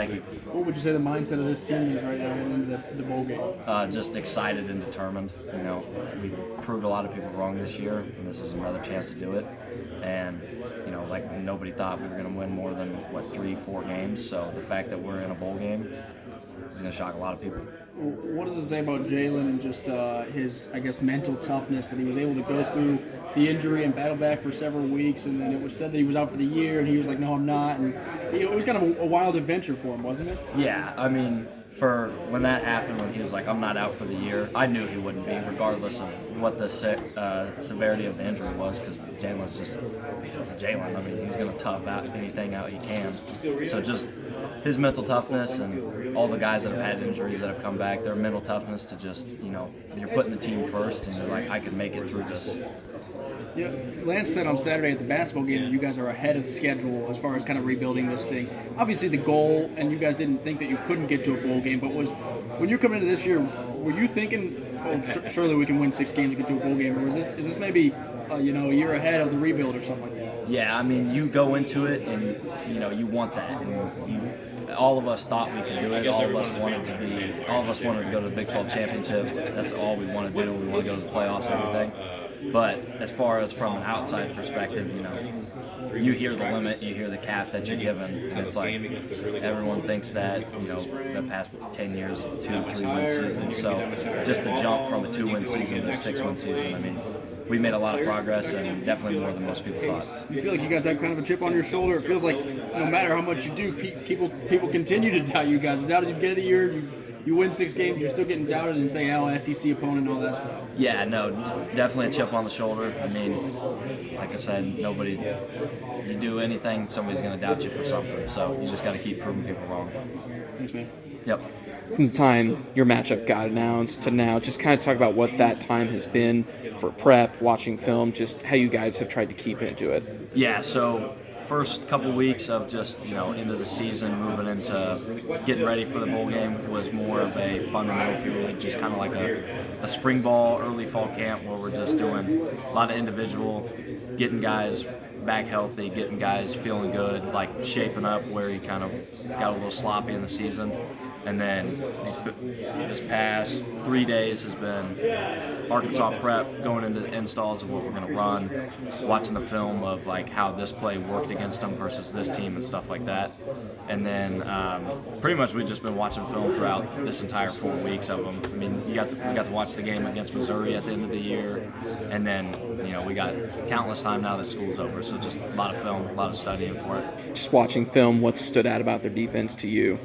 Thank you. What would you say the mindset of this team is right now heading into the bowl game? Just excited and determined. We proved a lot of people wrong this year, and this is another chance to do it. And like nobody thought we were going to win more than 3-4 games. So the fact that we're in a bowl game is going to shock a lot of people. What does it say about Jalen and just his, I guess, mental toughness that he was able to go through the injury and battle back for several weeks, and then it was said that he was out for the year, and he was like, "No, I'm not." And it was kind of a wild adventure for him, wasn't it? Yeah, I mean, for when that happened, when he was like, "I'm not out for the year," I knew he wouldn't be, regardless of what the severity of the injury was, because Jalen's just Jalen. I mean, he's going to tough out anything out he can. So just his mental toughness and all the guys that have had injuries that have come back, their mental toughness to just, you're putting the team first, and you're like, I can make it through this. Yeah, Lance said on Saturday at the basketball game that you guys are ahead of schedule as far as kind of rebuilding this thing. Obviously the goal, and you guys didn't think that you couldn't get to a bowl game, but when you're coming into this year, were you thinking, surely we can win 6 games to get to a bowl game, or is this maybe a year ahead of the rebuild or something like that? Yeah, I mean, you go into it and you want that, and all of us thought we could do it. All of us wanted to go to the Big 12 championship. That's all we want to do. We want to go to the playoffs and everything. But as far as from an outside perspective, you hear the limit, you hear the cap that you're given, and it's like everyone thinks that, the past 10 years, 2-3-win seasons. So just to jump from a 2-win season to a 6-win season, I mean, we made a lot of progress, and definitely more than most people thought. You feel like you guys have kind of a chip on your shoulder? It feels like no matter how much you do, people continue to doubt you guys. Doubted you get of the year, you win 6 games, you're still getting doubted and say, SEC opponent and all that stuff. Yeah, no, definitely a chip on the shoulder. I mean, like I said, you do anything, somebody's going to doubt you for something. So you just got to keep proving people wrong. Thanks, man. Yep. From the time your matchup got announced to now, just kind of talk about what that time has been for prep, watching film, just how you guys have tried to keep into it. Yeah, so first couple weeks of just, into the season, moving into getting ready for the bowl game was more of a fundamental period, just kind of like a spring ball, early fall camp where we're just doing a lot of individual, getting guys back healthy, getting guys feeling good, like shaping up where you kind of got a little sloppy in the season. And then this past 3 days has been Arkansas prep, going into the installs of what we're going to run, watching the film of like how this play worked against them versus this team and stuff like that. And then pretty much we've just been watching film throughout this entire 4 weeks of them. I mean, we got to watch the game against Missouri at the end of the year, and then we got countless time now that school's over. So just a lot of film, a lot of studying for it. Just watching film, what stood out about their defense to you?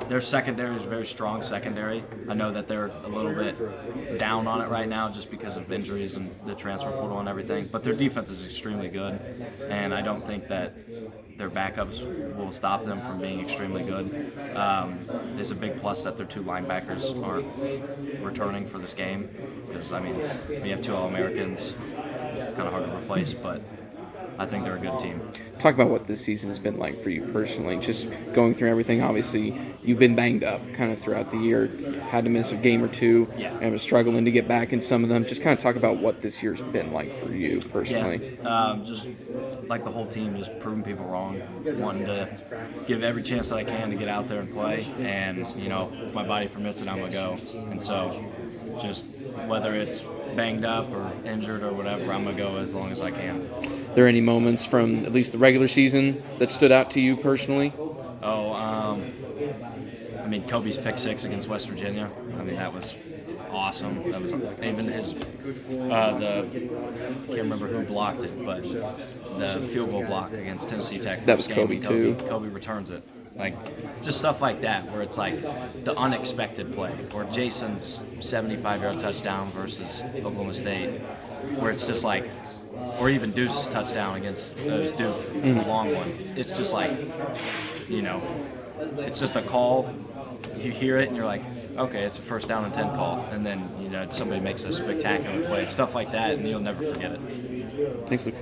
Their secondary is a very strong secondary. I know that they're a little bit down on it right now just because of injuries and the transfer portal and everything, but their defense is extremely good, and I don't think that their backups will stop them from being extremely good. It's a big plus that their 2 linebackers aren't returning for this game because, I mean, when you have 2 All-Americans, it's kind of hard to replace, but I think they're a good team. Talk about what this season has been like for you personally, just going through everything. Obviously, you've been banged up kind of throughout the year, had to miss a game or 2, and was struggling to get back in some of them. Just kind of talk about what this year's been like for you personally. Yeah, just like the whole team, just proving people wrong, wanting to give every chance that I can to get out there and play, and, if my body permits it, I'm going to go. And so just whether it's banged up or injured or whatever, I'm going to go as long as I can. Are there any moments from at least the regular season that stood out to you personally? I mean, Kobe's pick 6 against West Virginia. I mean, that was awesome. That was even his I can't remember who blocked it, but the field goal block against Tennessee Tech. That was Kobe too. Kobe returns it. Like, just stuff like that where it's like the unexpected play, or Jason's 75-yard touchdown versus Oklahoma State, where it's just like, or even Deuce's touchdown against Duke, the long one. It's just like, it's just a call. You hear it and you're like, okay, it's a 1st down and 10 call, and then somebody makes a spectacular play, stuff like that, and you'll never forget it. Thanks, Luke.